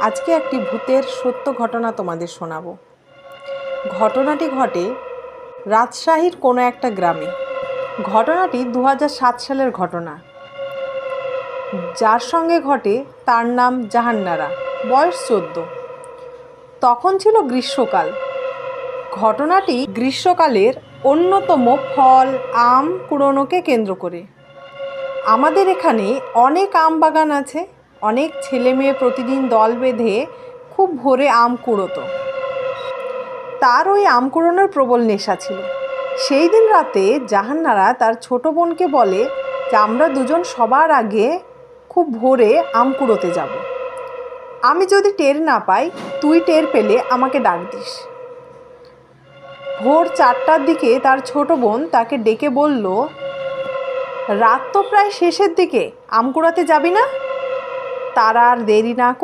আজকে একটি ভূতের সত্য ঘটনা তোমাদের শোনাবো। ঘটনাটি ঘটে রাজশাহীর কোনো একটা গ্রামে। ঘটনাটি 2007 সালের ঘটনা। যার সঙ্গে ঘটে তার নাম জাহানারা, বয়স 14। তখন ছিল গ্রীষ্মকাল। ঘটনাটি গ্রীষ্মকালের অন্যতম ফল আম কুড়োনোকে কেন্দ্র করে। আমাদের এখানে অনেক আম বাগান আছে। অনেক ছেলে মেয়ে প্রতিদিন দল বেঁধে খুব ভোরে আম কুড়োতো। তার ওই আম কুড়োনোর প্রবল নেশা ছিল। সেই দিন রাতে জাহানারা তার ছোট বোনকে বলে যে আমরা দুজন সবার আগে খুব ভোরে আম কুড়োতে যাব। আমি যদি টের না পাই, তুই টের পেলে আমাকে ডাক দিস। ভোর 4টার দিকে তার ছোট বোন তাকে ডেকে বলল, রাত তো প্রায় শেষের দিকে, আম কুড়াতে যাবি না? তারা আর দেরি না করে